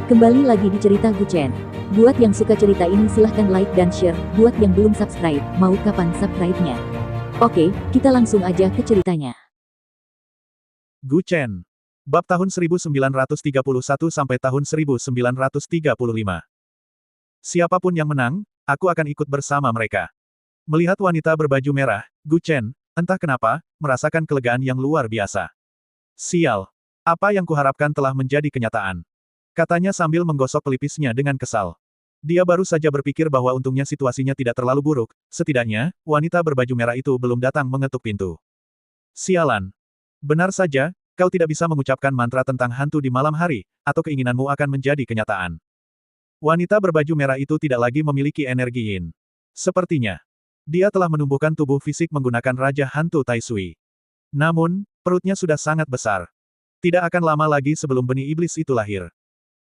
Kembali lagi di cerita Guchen. Buat yang suka cerita ini silahkan like dan share, buat yang belum subscribe, mau kapan subscribe-nya? Oke, kita langsung aja ke ceritanya. Guchen. Bab tahun 1931 sampai tahun 1935. Siapapun yang menang, aku akan ikut bersama mereka. Melihat wanita berbaju merah, Guchen, entah kenapa, merasakan kelegaan yang luar biasa. Sial. Apa yang kuharapkan telah menjadi kenyataan. Katanya sambil menggosok pelipisnya dengan kesal. Dia baru saja berpikir bahwa untungnya situasinya tidak terlalu buruk, setidaknya, wanita berbaju merah itu belum datang mengetuk pintu. Sialan. Benar saja, kau tidak bisa mengucapkan mantra tentang hantu di malam hari, atau keinginanmu akan menjadi kenyataan. Wanita berbaju merah itu tidak lagi memiliki energi yin. Sepertinya, dia telah menumbuhkan tubuh fisik menggunakan Raja Hantu Tai Sui. Namun, perutnya sudah sangat besar. Tidak akan lama lagi sebelum benih iblis itu lahir.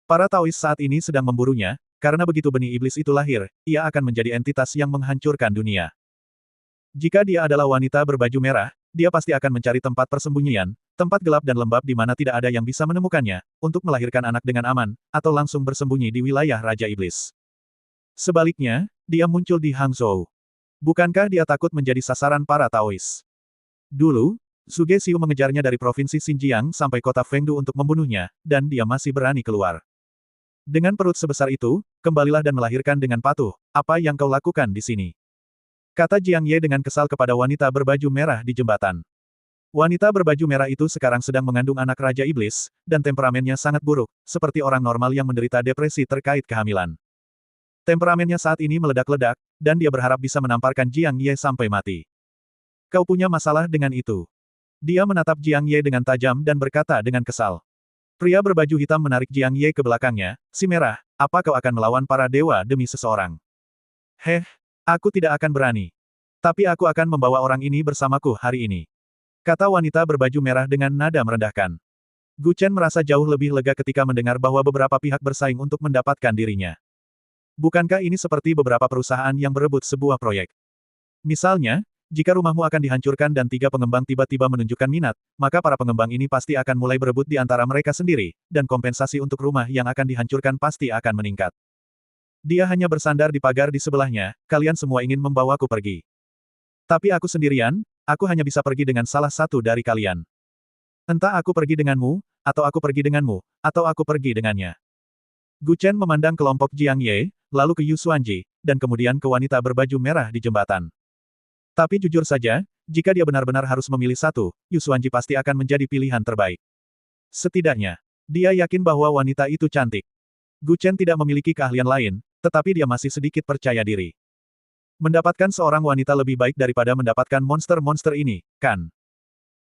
Para Taois saat ini sedang memburunya, karena begitu benih iblis itu lahir, ia akan menjadi entitas yang menghancurkan dunia. Jika dia adalah wanita berbaju merah, dia pasti akan mencari tempat persembunyian, tempat gelap dan lembab di mana tidak ada yang bisa menemukannya, untuk melahirkan anak dengan aman, atau langsung bersembunyi di wilayah Raja Iblis. Sebaliknya, dia muncul di Hangzhou. Bukankah dia takut menjadi sasaran para Taois? Dulu, Zhuge Xiu mengejarnya dari provinsi Xinjiang sampai kota Fengdu untuk membunuhnya, dan dia masih berani keluar. Dengan perut sebesar itu, kembalilah dan melahirkan dengan patuh, apa yang kau lakukan di sini? Kata Jiang Ye dengan kesal kepada wanita berbaju merah di jembatan. Wanita berbaju merah itu sekarang sedang mengandung anak Raja Iblis, dan temperamennya sangat buruk, seperti orang normal yang menderita depresi terkait kehamilan. Temperamennya saat ini meledak-ledak, dan dia berharap bisa menamparkan Jiang Ye sampai mati. Kau punya masalah dengan itu. Dia menatap Jiang Ye dengan tajam dan berkata dengan kesal. Pria berbaju hitam menarik Jiang Ye ke belakangnya, si merah, apa kau akan melawan para dewa demi seseorang? Aku tidak akan berani. Tapi aku akan membawa orang ini bersamaku hari ini. Kata wanita berbaju merah dengan nada merendahkan. Guchen merasa jauh lebih lega ketika mendengar bahwa beberapa pihak bersaing untuk mendapatkan dirinya. Bukankah ini seperti beberapa perusahaan yang berebut sebuah proyek? Misalnya, jika rumahmu akan dihancurkan dan 3 pengembang tiba-tiba menunjukkan minat, maka para pengembang ini pasti akan mulai berebut di antara mereka sendiri, dan kompensasi untuk rumah yang akan dihancurkan pasti akan meningkat. Dia hanya bersandar di pagar di sebelahnya, kalian semua ingin membawaku pergi. Tapi aku sendirian, aku hanya bisa pergi dengan salah satu dari kalian. Entah aku pergi denganmu, atau aku pergi denganmu, atau aku pergi dengannya. Guchen memandang kelompok Jiang Ye, lalu ke Yu Xuanji, dan kemudian ke wanita berbaju merah di jembatan. Tapi jujur saja, jika dia benar-benar harus memilih satu, Yu Xuanji pasti akan menjadi pilihan terbaik. Setidaknya, dia yakin bahwa wanita itu cantik. Guchen tidak memiliki keahlian lain, tetapi dia masih sedikit percaya diri. Mendapatkan seorang wanita lebih baik daripada mendapatkan monster-monster ini, kan?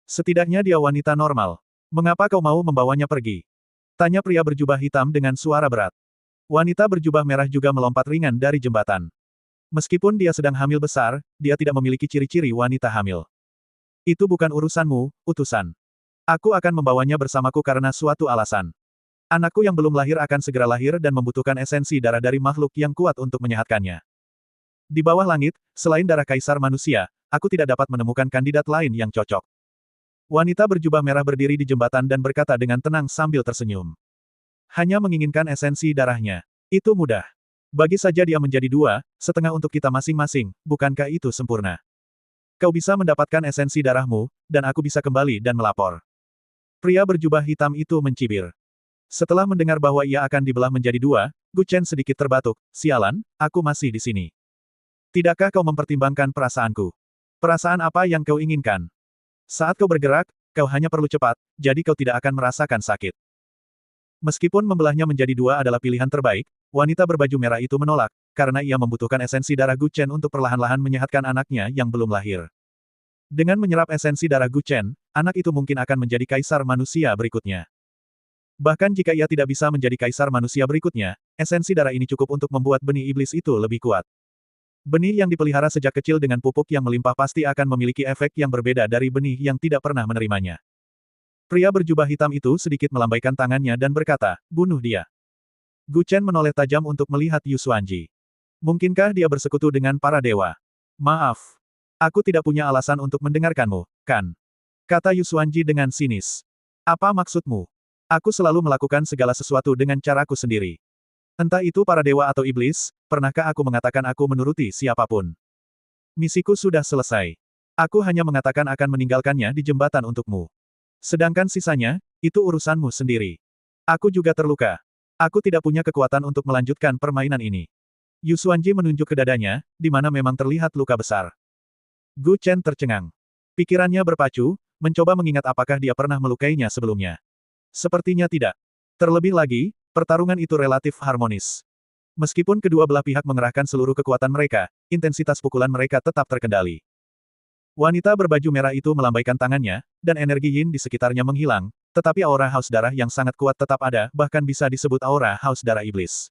Setidaknya dia wanita normal. Mengapa kau mau membawanya pergi? Tanya pria berjubah hitam dengan suara berat. Wanita berjubah merah juga melompat ringan dari jembatan. Meskipun dia sedang hamil besar, dia tidak memiliki ciri-ciri wanita hamil. Itu bukan urusanmu, utusan. Aku akan membawanya bersamaku karena suatu alasan. Anakku yang belum lahir akan segera lahir dan membutuhkan esensi darah dari makhluk yang kuat untuk menyehatkannya. Di bawah langit, selain darah kaisar manusia, aku tidak dapat menemukan kandidat lain yang cocok. Wanita berjubah merah berdiri di jembatan dan berkata dengan tenang sambil tersenyum. Hanya menginginkan esensi darahnya. Itu mudah. Bagi saja dia menjadi 2, setengah untuk kita masing-masing, bukankah itu sempurna? Kau bisa mendapatkan esensi darahmu, dan aku bisa kembali dan melapor. Pria berjubah hitam itu mencibir. Setelah mendengar bahwa ia akan dibelah menjadi 2, Guchen sedikit terbatuk, sialan, aku masih di sini. Tidakkah kau mempertimbangkan perasaanku? Perasaan apa yang kau inginkan? Saat kau bergerak, kau hanya perlu cepat, jadi kau tidak akan merasakan sakit. Meskipun membelahnya menjadi 2 adalah pilihan terbaik, wanita berbaju merah itu menolak, karena ia membutuhkan esensi darah Guchen untuk perlahan-lahan menyehatkan anaknya yang belum lahir. Dengan menyerap esensi darah Guchen, anak itu mungkin akan menjadi kaisar manusia berikutnya. Bahkan jika ia tidak bisa menjadi kaisar manusia berikutnya, esensi darah ini cukup untuk membuat benih iblis itu lebih kuat. Benih yang dipelihara sejak kecil dengan pupuk yang melimpah pasti akan memiliki efek yang berbeda dari benih yang tidak pernah menerimanya. Pria berjubah hitam itu sedikit melambaikan tangannya dan berkata, bunuh dia. Guchen menoleh tajam untuk melihat Yu Xuanji. Mungkinkah dia bersekutu dengan para dewa? Maaf. Aku tidak punya alasan untuk mendengarkanmu, kan? Kata Yu Xuanji dengan sinis. Apa maksudmu? Aku selalu melakukan segala sesuatu dengan caraku sendiri. Entah itu para dewa atau iblis, pernahkah aku mengatakan aku menuruti siapapun? Misiku sudah selesai. Aku hanya mengatakan akan meninggalkannya di jembatan untukmu. Sedangkan sisanya, itu urusanmu sendiri. Aku juga terluka. Aku tidak punya kekuatan untuk melanjutkan permainan ini. Yu Xuanji menunjuk ke dadanya, di mana memang terlihat luka besar. Gu Chen tercengang. Pikirannya berpacu, mencoba mengingat apakah dia pernah melukainya sebelumnya. Sepertinya tidak. Terlebih lagi, pertarungan itu relatif harmonis. Meskipun kedua belah pihak mengerahkan seluruh kekuatan mereka, intensitas pukulan mereka tetap terkendali. Wanita berbaju merah itu melambaikan tangannya, dan energi yin di sekitarnya menghilang, tetapi aura haus darah yang sangat kuat tetap ada, bahkan bisa disebut aura haus darah iblis.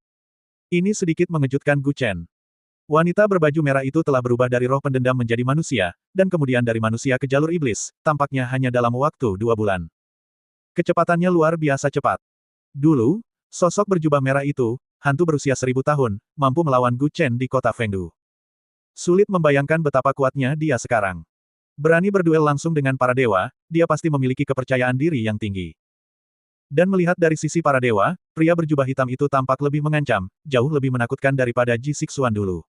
Ini sedikit mengejutkan Gu Chen. Wanita berbaju merah itu telah berubah dari roh pendendam menjadi manusia, dan kemudian dari manusia ke jalur iblis, tampaknya hanya dalam waktu 2 bulan. Kecepatannya luar biasa cepat. Dulu, sosok berjubah merah itu, hantu berusia 1000 tahun, mampu melawan Gu Chen di kota Fengdu. Sulit membayangkan betapa kuatnya dia sekarang. Berani berduel langsung dengan para dewa, dia pasti memiliki kepercayaan diri yang tinggi. Dan melihat dari sisi para dewa, pria berjubah hitam itu tampak lebih mengancam, jauh lebih menakutkan daripada Ji Xixuan dulu.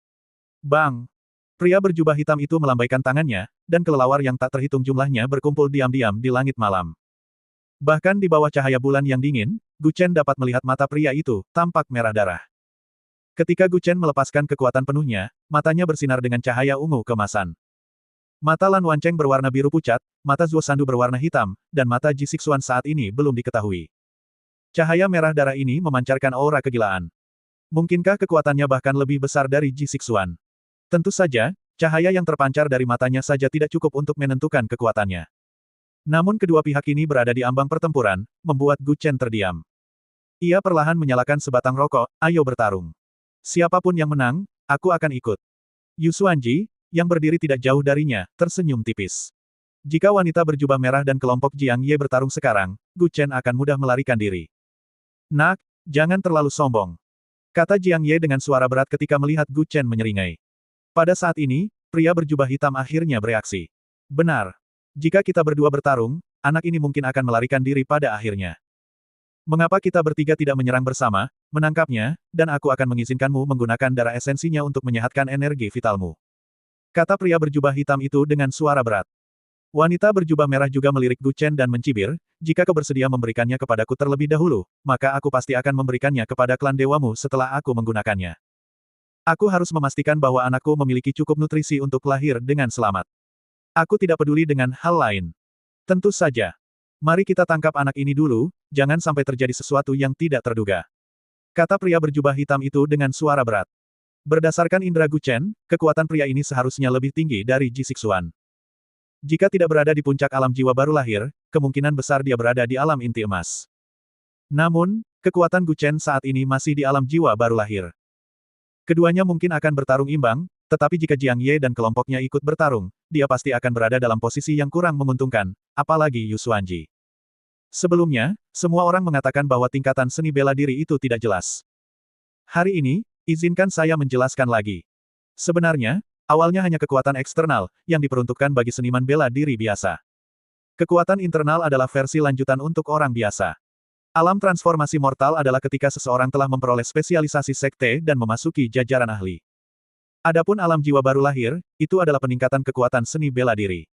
Bang! Pria berjubah hitam itu melambaikan tangannya, dan kelelawar yang tak terhitung jumlahnya berkumpul diam-diam di langit malam. Bahkan di bawah cahaya bulan yang dingin, Gu Chen dapat melihat mata pria itu, tampak merah darah. Ketika Gu Chen melepaskan kekuatan penuhnya, matanya bersinar dengan cahaya ungu kemasan. Mata Lan Wancheng berwarna biru pucat, mata Zuo Sandu berwarna hitam, dan mata Ji Xixuan saat ini belum diketahui. Cahaya merah darah ini memancarkan aura kegilaan. Mungkinkah kekuatannya bahkan lebih besar dari Ji Xixuan? Tentu saja, cahaya yang terpancar dari matanya saja tidak cukup untuk menentukan kekuatannya. Namun kedua pihak ini berada di ambang pertempuran, membuat Gu Chen terdiam. Ia perlahan menyalakan sebatang rokok, ayo bertarung. Siapapun yang menang, aku akan ikut. Yu Xuanji, yang berdiri tidak jauh darinya, tersenyum tipis. Jika wanita berjubah merah dan kelompok Jiang Ye bertarung sekarang, Gu Chen akan mudah melarikan diri. Nak, jangan terlalu sombong. Kata Jiang Ye dengan suara berat ketika melihat Gu Chen menyeringai. Pada saat ini, pria berjubah hitam akhirnya bereaksi. Benar. Jika kita berdua bertarung, anak ini mungkin akan melarikan diri pada akhirnya. Mengapa kita bertiga tidak menyerang bersama, menangkapnya, dan aku akan mengizinkanmu menggunakan darah esensinya untuk menyehatkan energi vitalmu. Kata pria berjubah hitam itu dengan suara berat. Wanita berjubah merah juga melirik Gu Chen dan mencibir, jika kau bersedia memberikannya kepadaku terlebih dahulu, maka aku pasti akan memberikannya kepada klan dewamu setelah aku menggunakannya. Aku harus memastikan bahwa anakku memiliki cukup nutrisi untuk lahir dengan selamat. Aku tidak peduli dengan hal lain. Tentu saja. Mari kita tangkap anak ini dulu, jangan sampai terjadi sesuatu yang tidak terduga. Kata pria berjubah hitam itu dengan suara berat. Berdasarkan indera Gu Chen, kekuatan pria ini seharusnya lebih tinggi dari Ji Xixuan. Jika tidak berada di puncak alam jiwa baru lahir, kemungkinan besar dia berada di alam inti emas. Namun, kekuatan Gu Chen saat ini masih di alam jiwa baru lahir. Keduanya mungkin akan bertarung imbang, tetapi jika Jiang Ye dan kelompoknya ikut bertarung, dia pasti akan berada dalam posisi yang kurang menguntungkan, apalagi Yu Xuanji. Sebelumnya, semua orang mengatakan bahwa tingkatan seni bela diri itu tidak jelas. Hari ini, izinkan saya menjelaskan lagi. Sebenarnya, awalnya hanya kekuatan eksternal, yang diperuntukkan bagi seniman bela diri biasa. Kekuatan internal adalah versi lanjutan untuk orang biasa. Alam transformasi mortal adalah ketika seseorang telah memperoleh spesialisasi sekte dan memasuki jajaran ahli. Adapun alam jiwa baru lahir, itu adalah peningkatan kekuatan seni bela diri.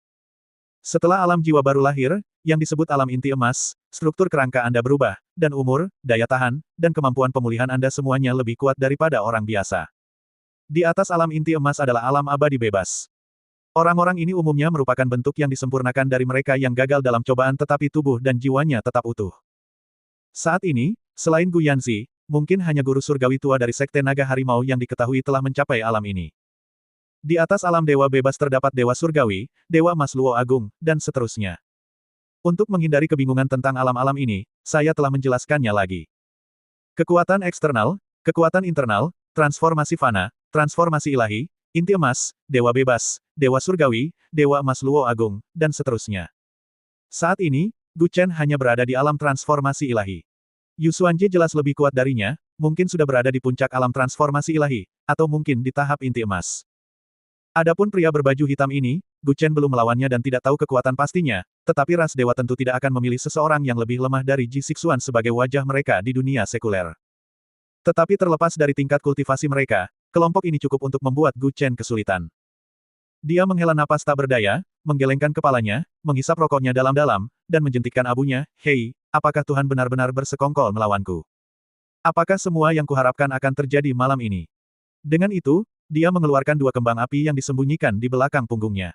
Setelah alam jiwa baru lahir, yang disebut alam inti emas, struktur kerangka Anda berubah, dan umur, daya tahan, dan kemampuan pemulihan Anda semuanya lebih kuat daripada orang biasa. Di atas alam inti emas adalah alam abadi bebas. Orang-orang ini umumnya merupakan bentuk yang disempurnakan dari mereka yang gagal dalam cobaan tetapi tubuh dan jiwanya tetap utuh. Saat ini, selain Gu Yanzi, mungkin hanya guru surgawi tua dari Sekte Naga Harimau yang diketahui telah mencapai alam ini. Di atas alam dewa bebas terdapat dewa surgawi, dewa emas Luo Agung, dan seterusnya. Untuk menghindari kebingungan tentang alam-alam ini, saya telah menjelaskannya lagi. Kekuatan eksternal, kekuatan internal, transformasi fana, transformasi ilahi, inti emas, dewa bebas, dewa surgawi, dewa emas Luo Agung, dan seterusnya. Saat ini, Gu Chen hanya berada di alam transformasi ilahi. Yu Xuanji jelas lebih kuat darinya, mungkin sudah berada di puncak alam transformasi ilahi, atau mungkin di tahap inti emas. Adapun pria berbaju hitam ini, Gu Chen belum melawannya dan tidak tahu kekuatan pastinya, tetapi ras dewa tentu tidak akan memilih seseorang yang lebih lemah dari Ji Xixuan sebagai wajah mereka di dunia sekuler. Tetapi terlepas dari tingkat kultivasi mereka, kelompok ini cukup untuk membuat Gu Chen kesulitan. Dia menghela napas tak berdaya, menggelengkan kepalanya, menghisap rokoknya dalam-dalam, dan menjentikkan abunya, "Hei, apakah Tuhan benar-benar bersekongkol melawanku? Apakah semua yang kuharapkan akan terjadi malam ini?" Dengan itu, dia mengeluarkan dua kembang api yang disembunyikan di belakang punggungnya.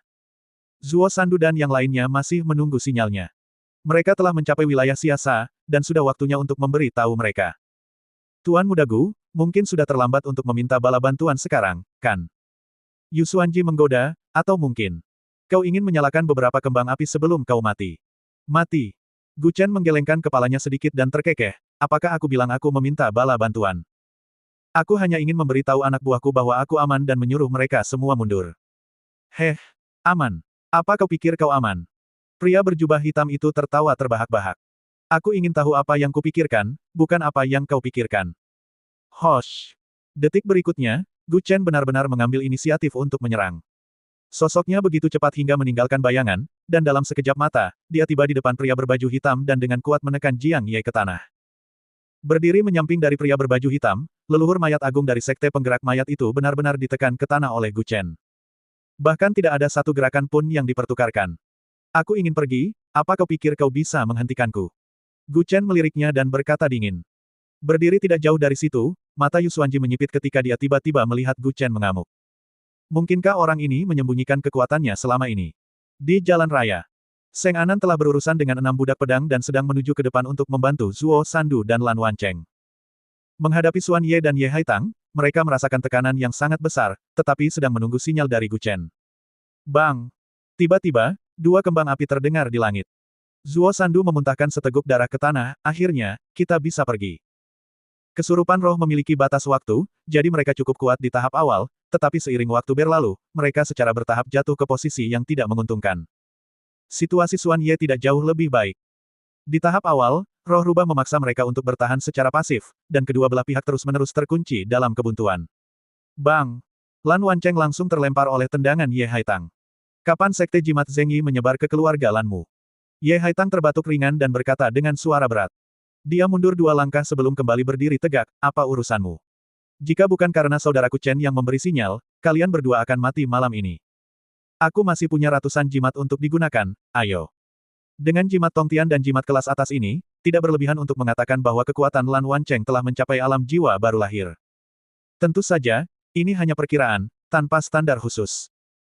Zuo Sandu dan yang lainnya masih menunggu sinyalnya. Mereka telah mencapai wilayah Siasa, dan sudah waktunya untuk memberi tahu mereka. "Tuan Muda Gu, mungkin sudah terlambat untuk meminta bala bantuan sekarang, kan?" Yu Xuanji menggoda, "Atau mungkin kau ingin menyalakan beberapa kembang api sebelum kau mati?" "Mati?" Gu Chen menggelengkan kepalanya sedikit dan terkekeh, "Apakah aku bilang aku meminta bala bantuan? Aku hanya ingin memberitahu anak buahku bahwa aku aman dan menyuruh mereka semua mundur." "Heh, aman? Apa kau pikir kau aman?" Pria berjubah hitam itu tertawa terbahak-bahak. "Aku ingin tahu apa yang kupikirkan, bukan apa yang kau pikirkan." Hosh! Detik berikutnya, Gu Chen benar-benar mengambil inisiatif untuk menyerang. Sosoknya begitu cepat hingga meninggalkan bayangan, dan dalam sekejap mata, dia tiba di depan pria berbaju hitam dan dengan kuat menekan Jiang Ye ke tanah. Berdiri menyamping dari pria berbaju hitam, leluhur mayat agung dari sekte penggerak mayat itu benar-benar ditekan ke tanah oleh Gu Chen. Bahkan tidak ada satu gerakan pun yang dipertukarkan. "Aku ingin pergi, apa kau pikir kau bisa menghentikanku?" Gu Chen meliriknya dan berkata dingin. Berdiri tidak jauh dari situ, mata Yu Xuanji menyipit ketika dia tiba-tiba melihat Gu Chen mengamuk. Mungkinkah orang ini menyembunyikan kekuatannya selama ini? Di jalan raya, Seng Anan telah berurusan dengan 6 budak pedang dan sedang menuju ke depan untuk membantu Zuo Sandu dan Lan Wancheng. Menghadapi Xuan Ye dan Ye Haitang, mereka merasakan tekanan yang sangat besar, tetapi sedang menunggu sinyal dari Gu Chen. Bang! Tiba-tiba, dua kembang api terdengar di langit. Zuo Sandu memuntahkan seteguk darah ke tanah, "Akhirnya, kita bisa pergi." Kesurupan roh memiliki batas waktu, jadi mereka cukup kuat di tahap awal, tetapi seiring waktu berlalu, mereka secara bertahap jatuh ke posisi yang tidak menguntungkan. Situasi Xuan Ye tidak jauh lebih baik. Di tahap awal, roh rubah memaksa mereka untuk bertahan secara pasif, dan kedua belah pihak terus-menerus terkunci dalam kebuntuan. Bang! Lan Wancheng langsung terlempar oleh tendangan Ye Haitang. "Kapan sekte jimat Zengyi menyebar ke keluarga Lanmu?" Ye Haitang terbatuk ringan dan berkata dengan suara berat. Dia mundur 2 langkah sebelum kembali berdiri tegak, "Apa urusanmu? Jika bukan karena saudaraku Chen yang memberi sinyal, kalian berdua akan mati malam ini. Aku masih punya ratusan jimat untuk digunakan, ayo." Dengan jimat Tongtian dan jimat kelas atas ini, tidak berlebihan untuk mengatakan bahwa kekuatan Lan Wancheng telah mencapai alam jiwa baru lahir. Tentu saja, ini hanya perkiraan, tanpa standar khusus.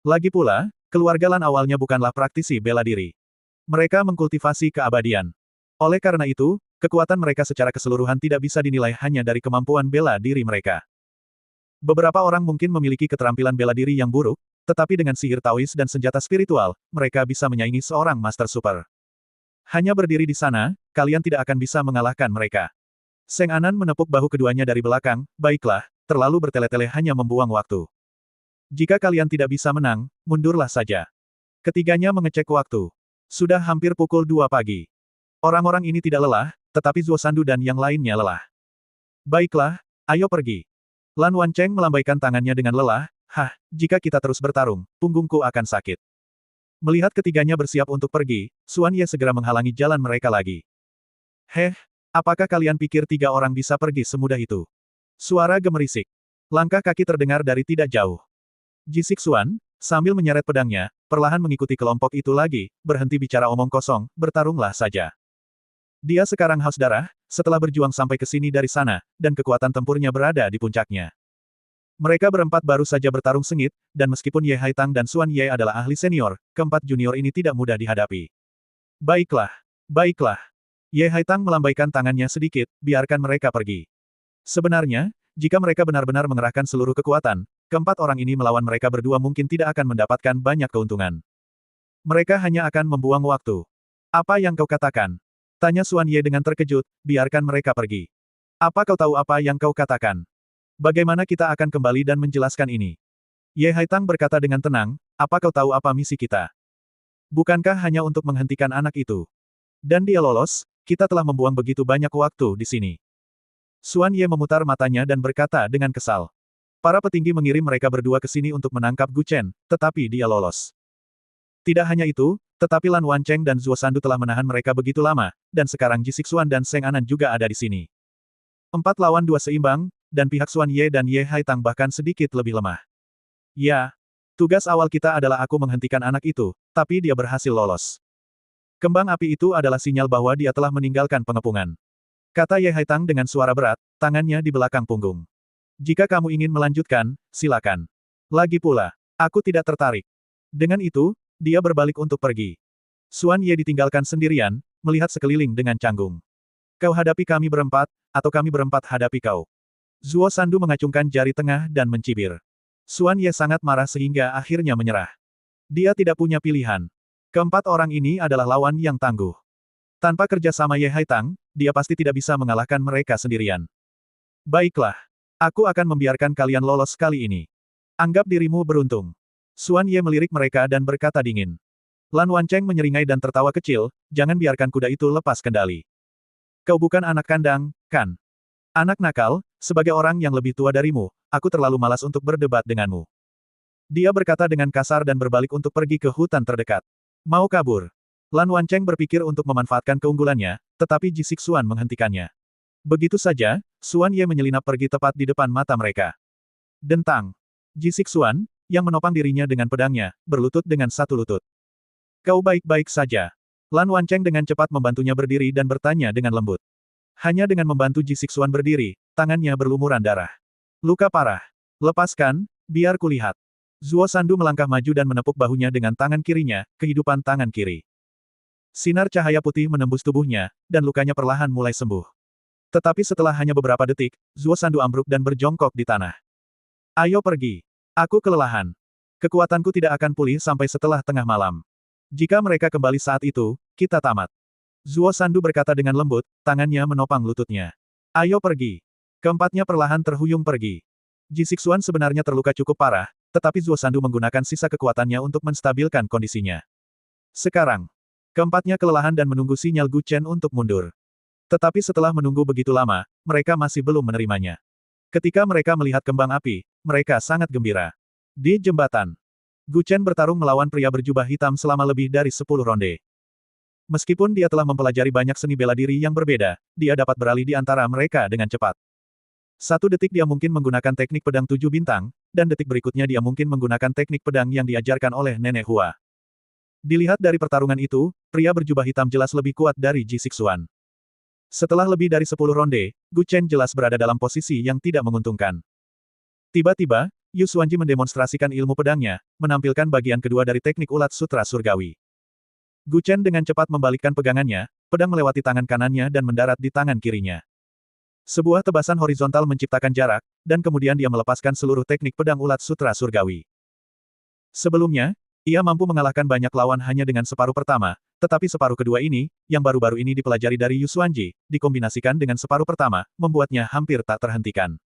Lagi pula, keluarga Lan awalnya bukanlah praktisi bela diri. Mereka mengkultivasi keabadian. Oleh karena itu, kekuatan mereka secara keseluruhan tidak bisa dinilai hanya dari kemampuan bela diri mereka. Beberapa orang mungkin memiliki keterampilan bela diri yang buruk, tetapi dengan sihir Taois dan senjata spiritual, mereka bisa menyaingi seorang Master Super. Hanya berdiri di sana, kalian tidak akan bisa mengalahkan mereka. Seng Anan menepuk bahu keduanya dari belakang, "Baiklah, terlalu bertele-tele hanya membuang waktu. Jika kalian tidak bisa menang, mundurlah saja." Ketiganya mengecek waktu. Sudah hampir pukul 2 pagi. Orang-orang ini tidak lelah, tetapi Zuo Sandu dan yang lainnya lelah. "Baiklah, ayo pergi." Lan Wancheng melambaikan tangannya dengan lelah, jika kita terus bertarung, punggungku akan sakit." Melihat ketiganya bersiap untuk pergi, Xuan Ye segera menghalangi jalan mereka lagi. "Heh, apakah kalian pikir 3 orang bisa pergi semudah itu?" Suara gemerisik. Langkah kaki terdengar dari tidak jauh. Ji Xixuan, sambil menyeret pedangnya, perlahan mengikuti kelompok itu lagi, "Berhenti bicara omong kosong, bertarunglah saja." Dia sekarang haus darah, setelah berjuang sampai ke sini dari sana, dan kekuatan tempurnya berada di puncaknya. Mereka berempat baru saja bertarung sengit, dan meskipun Ye Haitang dan Xuan Ye adalah ahli senior, keempat junior ini tidak mudah dihadapi. "Baiklah. Baiklah." Ye Haitang melambaikan tangannya sedikit, "Biarkan mereka pergi." Sebenarnya, jika mereka benar-benar mengerahkan seluruh kekuatan, keempat orang ini melawan mereka berdua mungkin tidak akan mendapatkan banyak keuntungan. Mereka hanya akan membuang waktu. "Apa yang kau katakan?" Tanya Xuan Ye dengan terkejut, "Biarkan mereka pergi. Apa kau tahu apa yang kau katakan? Bagaimana kita akan kembali dan menjelaskan ini?" Ye Haitang berkata dengan tenang, "Apa kau tahu apa misi kita? Bukankah hanya untuk menghentikan anak itu? Dan dia lolos, kita telah membuang begitu banyak waktu di sini." Xuan Ye memutar matanya dan berkata dengan kesal. "Para petinggi mengirim mereka berdua ke sini untuk menangkap Gu Chen, tetapi dia lolos. Tidak hanya itu, tetapi Lan Wancheng dan Zuo Sandu telah menahan mereka begitu lama, dan sekarang Ji Sixuan dan Seng Anan juga ada di sini. 4 lawan 2 seimbang, dan pihak Xuan Ye dan Ye Haitang bahkan sedikit lebih lemah. Ya, tugas awal kita adalah aku menghentikan anak itu, tapi dia berhasil lolos. Kembang api itu adalah sinyal bahwa dia telah meninggalkan pengepungan. Kata Ye Haitang dengan suara berat, tangannya di belakang punggung. Jika kamu ingin melanjutkan, silakan. Lagi pula, aku tidak tertarik. Dengan itu, dia berbalik untuk pergi. Xuan Ye ditinggalkan sendirian, melihat sekeliling dengan canggung. Kau hadapi kami berempat, atau kami berempat hadapi kau. Zuo Sandu mengacungkan jari tengah dan mencibir. Xuan Ye sangat marah sehingga akhirnya menyerah. Dia tidak punya pilihan. Keempat orang ini adalah lawan yang tangguh. Tanpa kerjasama Ye Haitang, dia pasti tidak bisa mengalahkan mereka sendirian. Baiklah. Aku akan membiarkan kalian lolos kali ini. Anggap dirimu beruntung. Xuan Ye melirik mereka dan berkata dingin. Lan Wancheng menyeringai dan tertawa kecil, jangan biarkan kuda itu lepas kendali. Kau bukan anak kandang, kan? Anak nakal, sebagai orang yang lebih tua darimu, aku terlalu malas untuk berdebat denganmu. Dia berkata dengan kasar dan berbalik untuk pergi ke hutan terdekat. Mau kabur. Lan Wancheng berpikir untuk memanfaatkan keunggulannya, tetapi Ji Sixuan menghentikannya. Begitu saja, Xuan Ye menyelinap pergi tepat di depan mata mereka. Dentang. Ji Sixuan, yang menopang dirinya dengan pedangnya, berlutut dengan satu lutut. Kau baik-baik saja. Lan Wancheng dengan cepat membantunya berdiri dan bertanya dengan lembut. Hanya dengan membantu Ji Sixuan berdiri, tangannya berlumuran darah. Luka parah. Lepaskan, biar kulihat. Zuo Sandu melangkah maju dan menepuk bahunya dengan tangan kirinya, kehidupan tangan kiri. Sinar cahaya putih menembus tubuhnya, dan lukanya perlahan mulai sembuh. Tetapi setelah hanya beberapa detik, Zuo Sandu ambruk dan berjongkok di tanah. Ayo pergi. Aku kelelahan. Kekuatanku tidak akan pulih sampai setelah tengah malam. Jika mereka kembali saat itu, kita tamat. Zuo Sandu berkata dengan lembut, tangannya menopang lututnya. Ayo pergi. Keempatnya perlahan terhuyung pergi. Ji Sixuan sebenarnya terluka cukup parah, tetapi Zuo Sandu menggunakan sisa kekuatannya untuk menstabilkan kondisinya. Sekarang, keempatnya kelelahan dan menunggu sinyal Gu Chen untuk mundur. Tetapi setelah menunggu begitu lama, mereka masih belum menerimanya. Ketika mereka melihat kembang api, mereka sangat gembira. Di jembatan, Gu Chen bertarung melawan pria berjubah hitam selama lebih dari 10 ronde. Meskipun dia telah mempelajari banyak seni bela diri yang berbeda, dia dapat beralih di antara mereka dengan cepat. 1 detik dia mungkin menggunakan teknik pedang 7 bintang, dan detik berikutnya dia mungkin menggunakan teknik pedang yang diajarkan oleh Nenek Hua. Dilihat dari pertarungan itu, pria berjubah hitam jelas lebih kuat dari Ji Sixuan. Setelah lebih dari 10 ronde, Gu Chen jelas berada dalam posisi yang tidak menguntungkan. Tiba-tiba, Yu Xuanji mendemonstrasikan ilmu pedangnya, menampilkan bagian kedua dari teknik ulat sutra surgawi. Gu Chen dengan cepat membalikkan pegangannya, pedang melewati tangan kanannya dan mendarat di tangan kirinya. Sebuah tebasan horizontal menciptakan jarak, dan kemudian dia melepaskan seluruh teknik pedang ulat sutra surgawi. Sebelumnya, ia mampu mengalahkan banyak lawan hanya dengan separuh pertama, tetapi separuh kedua ini, yang baru-baru ini dipelajari dari Yu Xuanji, dikombinasikan dengan separuh pertama, membuatnya hampir tak terhentikan.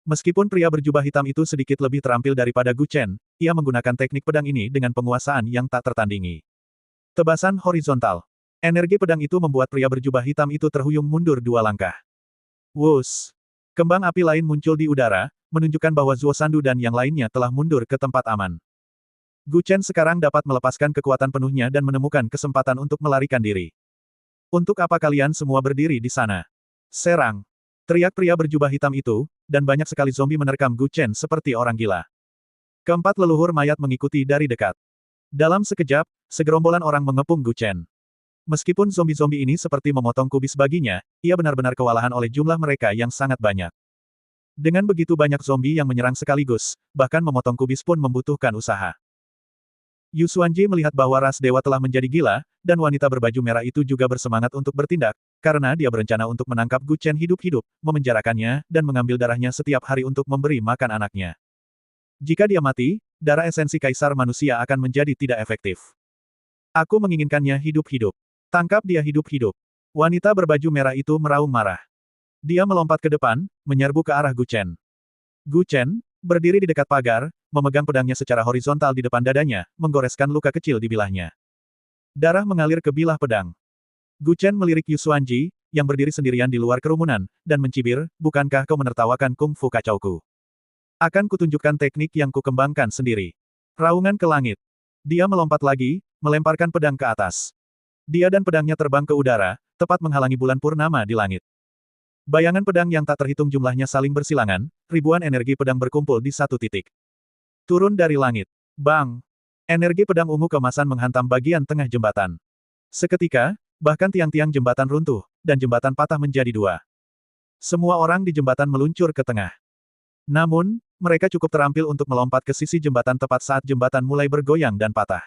Meskipun pria berjubah hitam itu sedikit lebih terampil daripada Gu Chen, ia menggunakan teknik pedang ini dengan penguasaan yang tak tertandingi. Tebasan horizontal. Energi pedang itu membuat pria berjubah hitam itu terhuyung mundur 2 langkah. Wus! Kembang api lain muncul di udara, menunjukkan bahwa Zuo Sandu dan yang lainnya telah mundur ke tempat aman. Gu Chen sekarang dapat melepaskan kekuatan penuhnya dan menemukan kesempatan untuk melarikan diri. Untuk apa kalian semua berdiri di sana? Serang! Teriak pria berjubah hitam itu, dan banyak sekali zombie menerkam Gu Chen seperti orang gila. Keempat leluhur mayat mengikuti dari dekat. Dalam sekejap, segerombolan orang mengepung Gu Chen. Meskipun zombie-zombie ini seperti memotong kubis baginya, ia benar-benar kewalahan oleh jumlah mereka yang sangat banyak. Dengan begitu banyak zombie yang menyerang sekaligus, bahkan memotong kubis pun membutuhkan usaha. Yu Xuanji melihat bahwa ras dewa telah menjadi gila, dan wanita berbaju merah itu juga bersemangat untuk bertindak, karena dia berencana untuk menangkap Gu Chen hidup-hidup, memenjarakannya, dan mengambil darahnya setiap hari untuk memberi makan anaknya. Jika dia mati, darah esensi kaisar manusia akan menjadi tidak efektif. Aku menginginkannya hidup-hidup. Tangkap dia hidup-hidup. Wanita berbaju merah itu meraung marah. Dia melompat ke depan, menyerbu ke arah Gu Chen. Gu Chen, berdiri di dekat pagar, memegang pedangnya secara horizontal di depan dadanya, menggoreskan luka kecil di bilahnya. Darah mengalir ke bilah pedang. Gu Chen melirik Yu Xuanji, yang berdiri sendirian di luar kerumunan, dan mencibir, bukankah kau menertawakan kungfu kacauku? Akan kutunjukkan teknik yang kukembangkan sendiri. Raungan ke langit. Dia melompat lagi, melemparkan pedang ke atas. Dia dan pedangnya terbang ke udara, tepat menghalangi bulan purnama di langit. Bayangan pedang yang tak terhitung jumlahnya saling bersilangan, ribuan energi pedang berkumpul di satu titik. Turun dari langit. Bang! Energi pedang ungu keemasan menghantam bagian tengah jembatan. Seketika, bahkan tiang-tiang jembatan runtuh, dan jembatan patah menjadi dua. Semua orang di jembatan meluncur ke tengah. Namun, mereka cukup terampil untuk melompat ke sisi jembatan tepat saat jembatan mulai bergoyang dan patah.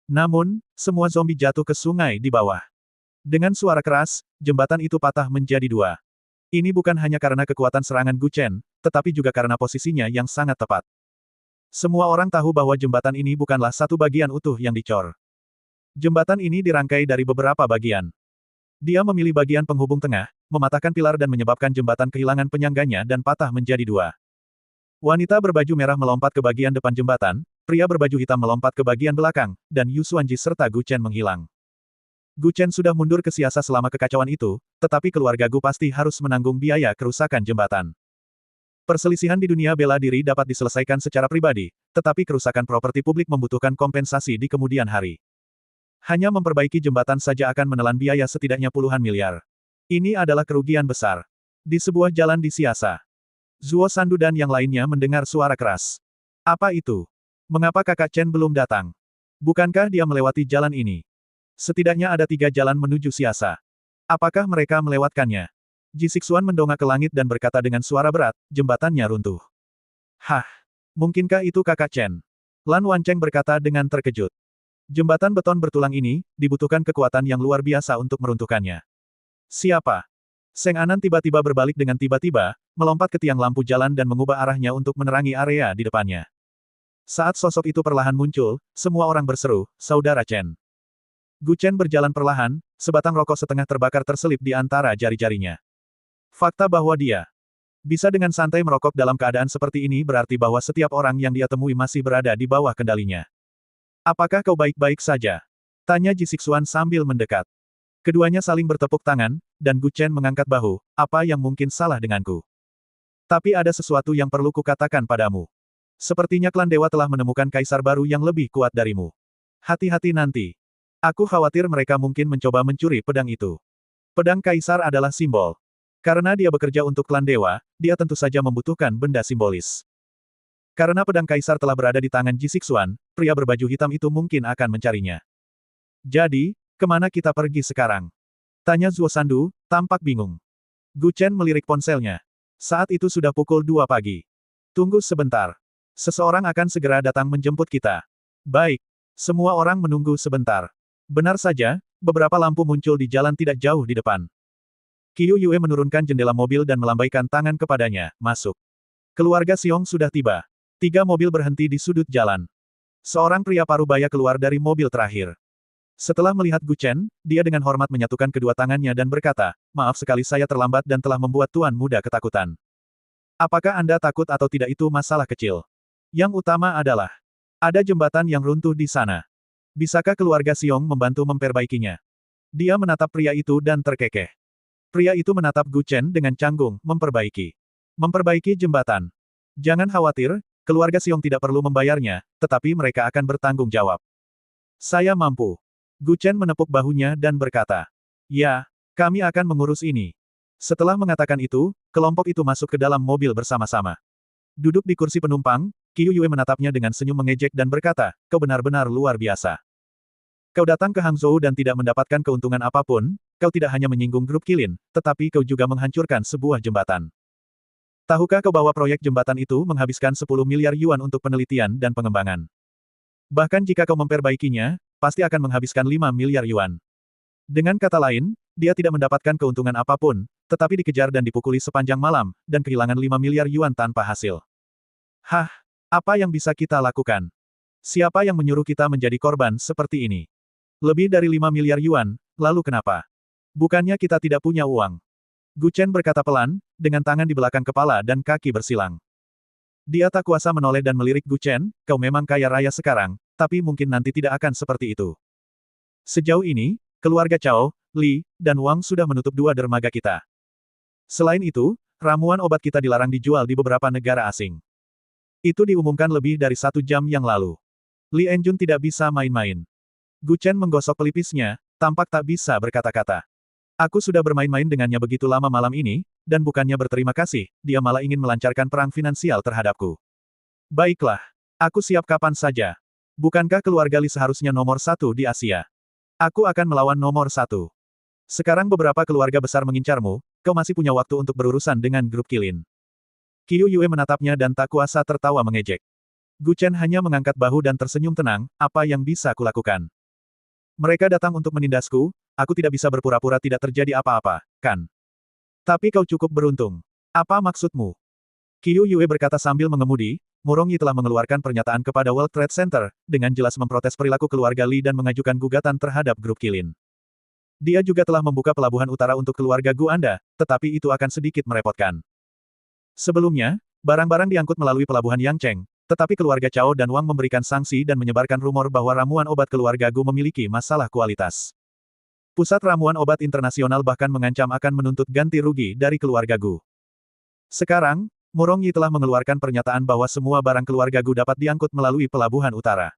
Namun, semua zombie jatuh ke sungai di bawah. Dengan suara keras, jembatan itu patah menjadi dua. Ini bukan hanya karena kekuatan serangan Gu Chen, tetapi juga karena posisinya yang sangat tepat. Semua orang tahu bahwa jembatan ini bukanlah satu bagian utuh yang dicor. Jembatan ini dirangkai dari beberapa bagian. Dia memilih bagian penghubung tengah, mematahkan pilar dan menyebabkan jembatan kehilangan penyangganya dan patah menjadi dua. Wanita berbaju merah melompat ke bagian depan jembatan, pria berbaju hitam melompat ke bagian belakang, dan Yu Xuanji serta Gu Chen menghilang. Gu Chen sudah mundur ke Siasa selama kekacauan itu, tetapi keluarga Gu pasti harus menanggung biaya kerusakan jembatan. Perselisihan di dunia bela diri dapat diselesaikan secara pribadi, tetapi kerusakan properti publik membutuhkan kompensasi di kemudian hari. Hanya memperbaiki jembatan saja akan menelan biaya setidaknya puluhan miliar. Ini adalah kerugian besar. Di sebuah jalan di Siasa, Zuo Sandu dan yang lainnya mendengar suara keras. Apa itu? Mengapa kakak Chen belum datang? Bukankah dia melewati jalan ini? Setidaknya ada 3 jalan menuju Siasa. Apakah mereka melewatkannya? Ji Sixuan mendongak ke langit dan berkata dengan suara berat, jembatannya runtuh. Hah? Mungkinkah itu kakak Chen? Lan Wancheng berkata dengan terkejut. Jembatan beton bertulang ini, dibutuhkan kekuatan yang luar biasa untuk meruntuhkannya. Siapa? Seng Anan tiba-tiba berbalik dengan tiba-tiba, melompat ke tiang lampu jalan dan mengubah arahnya untuk menerangi area di depannya. Saat sosok itu perlahan muncul, semua orang berseru, Saudara Chen. Gu Chen berjalan perlahan, sebatang rokok setengah terbakar terselip di antara jari-jarinya. Fakta bahwa dia bisa dengan santai merokok dalam keadaan seperti ini berarti bahwa setiap orang yang dia temui masih berada di bawah kendalinya. Apakah kau baik-baik saja? Tanya Ji Sixuan sambil mendekat. Keduanya saling bertepuk tangan, dan Gu Chen mengangkat bahu, apa yang mungkin salah denganku? Tapi ada sesuatu yang perlu kukatakan padamu. Sepertinya klan dewa telah menemukan kaisar baru yang lebih kuat darimu. Hati-hati nanti. Aku khawatir mereka mungkin mencoba mencuri pedang itu. Pedang kaisar adalah simbol. Karena dia bekerja untuk klan dewa, dia tentu saja membutuhkan benda simbolis. Karena pedang kaisar telah berada di tangan Ji Sixuan, pria berbaju hitam itu mungkin akan mencarinya. Jadi, kemana kita pergi sekarang? Tanya Zuo Sandu, tampak bingung. Gu Chen melirik ponselnya. Saat itu sudah pukul 2 pagi. Tunggu sebentar. Seseorang akan segera datang menjemput kita. Baik. Semua orang menunggu sebentar. Benar saja, beberapa lampu muncul di jalan tidak jauh di depan. Qiu Yue menurunkan jendela mobil dan melambaikan tangan kepadanya, masuk. Keluarga Xiong sudah tiba. 3 mobil berhenti di sudut jalan. Seorang pria parubaya keluar dari mobil terakhir. Setelah melihat Gu Chen, dia dengan hormat menyatukan kedua tangannya dan berkata, maaf sekali saya terlambat dan telah membuat tuan muda ketakutan. Apakah Anda takut atau tidak itu masalah kecil. Yang utama adalah, ada jembatan yang runtuh di sana. Bisakah keluarga Xiong membantu memperbaikinya? Dia menatap pria itu dan terkekeh. Pria itu menatap Gu Chen dengan canggung, memperbaiki. Memperbaiki jembatan. Jangan khawatir, keluarga Xiong tidak perlu membayarnya, tetapi mereka akan bertanggung jawab. Saya mampu. Gu Chen menepuk bahunya dan berkata, ya, kami akan mengurus ini. Setelah mengatakan itu, kelompok itu masuk ke dalam mobil bersama-sama. Duduk di kursi penumpang, Qiu Yue menatapnya dengan senyum mengejek dan berkata, kau benar-benar luar biasa. Kau datang ke Hangzhou dan tidak mendapatkan keuntungan apapun, kau tidak hanya menyinggung grup Qilin, tetapi kau juga menghancurkan sebuah jembatan. Tahukah kau bahwa proyek jembatan itu menghabiskan 10 miliar yuan untuk penelitian dan pengembangan? Bahkan jika kau memperbaikinya, pasti akan menghabiskan 5 miliar yuan. Dengan kata lain, dia tidak mendapatkan keuntungan apapun, tetapi dikejar dan dipukuli sepanjang malam, dan kehilangan 5 miliar yuan tanpa hasil. Hah? Apa yang bisa kita lakukan? Siapa yang menyuruh kita menjadi korban seperti ini? Lebih dari 5 miliar yuan, lalu kenapa? Bukannya kita tidak punya uang? Gu Chen berkata pelan, dengan tangan di belakang kepala dan kaki bersilang. Dia tak kuasa menoleh dan melirik Gu Chen, kau memang kaya raya sekarang, tapi mungkin nanti tidak akan seperti itu. Sejauh ini, keluarga Cao, Li, dan Wang sudah menutup 2 dermaga kita. Selain itu, ramuan obat kita dilarang dijual di beberapa negara asing. Itu diumumkan lebih dari 1 jam yang lalu. Li Enjun tidak bisa main-main. Gu Chen menggosok pelipisnya, tampak tak bisa berkata-kata. Aku sudah bermain-main dengannya begitu lama malam ini, dan bukannya berterima kasih, dia malah ingin melancarkan perang finansial terhadapku. Baiklah. Aku siap kapan saja. Bukankah keluarga Li seharusnya nomor satu di Asia? Aku akan melawan nomor satu. Sekarang beberapa keluarga besar mengincarmu, kau masih punya waktu untuk berurusan dengan grup Kilin. Qiu Yue menatapnya dan tak kuasa tertawa mengejek. Gu Chen hanya mengangkat bahu dan tersenyum tenang, apa yang bisa kulakukan? Mereka datang untuk menindasku, aku tidak bisa berpura-pura tidak terjadi apa-apa, kan? Tapi kau cukup beruntung. Apa maksudmu? Qiu Yue berkata sambil mengemudi, Murong Yi telah mengeluarkan pernyataan kepada World Trade Center, dengan jelas memprotes perilaku keluarga Li dan mengajukan gugatan terhadap grup Kilin. Dia juga telah membuka pelabuhan utara untuk keluarga Gu Anda, tetapi itu akan sedikit merepotkan. Sebelumnya, barang-barang diangkut melalui pelabuhan Yangcheng, tetapi keluarga Cao dan Wang memberikan sanksi dan menyebarkan rumor bahwa ramuan obat keluarga Gu memiliki masalah kualitas. Pusat Ramuan Obat Internasional bahkan mengancam akan menuntut ganti rugi dari keluarga Gu. Sekarang, Murong Yi telah mengeluarkan pernyataan bahwa semua barang keluarga Gu dapat diangkut melalui pelabuhan utara.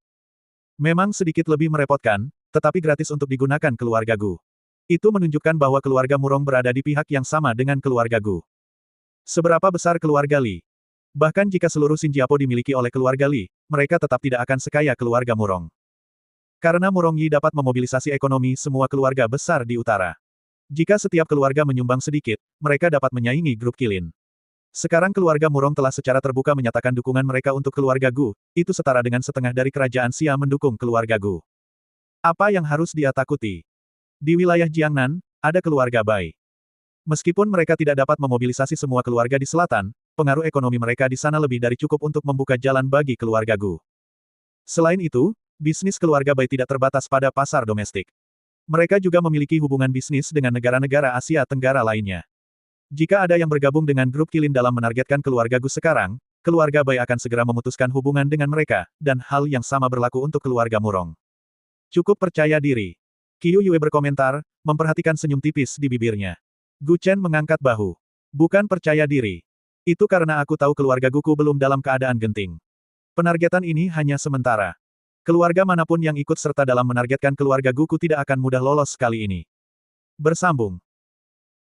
Memang sedikit lebih merepotkan, tetapi gratis untuk digunakan keluarga Gu. Itu menunjukkan bahwa keluarga Murong berada di pihak yang sama dengan keluarga Gu. Seberapa besar keluarga Li? Bahkan jika seluruh Xinjiapo dimiliki oleh keluarga Li, mereka tetap tidak akan sekaya keluarga Murong. Karena Murong Yi dapat memobilisasi ekonomi semua keluarga besar di utara. Jika setiap keluarga menyumbang sedikit, mereka dapat menyaingi grup Kilin. Sekarang keluarga Murong telah secara terbuka menyatakan dukungan mereka untuk keluarga Gu, itu setara dengan setengah dari kerajaan Xia mendukung keluarga Gu. Apa yang harus dia takuti? Di wilayah Jiangnan, ada keluarga Bai. Meskipun mereka tidak dapat memobilisasi semua keluarga di selatan, pengaruh ekonomi mereka di sana lebih dari cukup untuk membuka jalan bagi keluarga Gu. Selain itu, bisnis keluarga Bai tidak terbatas pada pasar domestik. Mereka juga memiliki hubungan bisnis dengan negara-negara Asia Tenggara lainnya. Jika ada yang bergabung dengan grup Kilin dalam menargetkan keluarga Gu sekarang, keluarga Bai akan segera memutuskan hubungan dengan mereka, dan hal yang sama berlaku untuk keluarga Murong. Cukup percaya diri. Qiu Yue berkomentar, memperhatikan senyum tipis di bibirnya. Gu Chen mengangkat bahu. Bukan percaya diri. Itu karena aku tahu keluarga Guku belum dalam keadaan genting. Penargetan ini hanya sementara. Keluarga manapun yang ikut serta dalam menargetkan keluarga Guku tidak akan mudah lolos kali ini. Bersambung.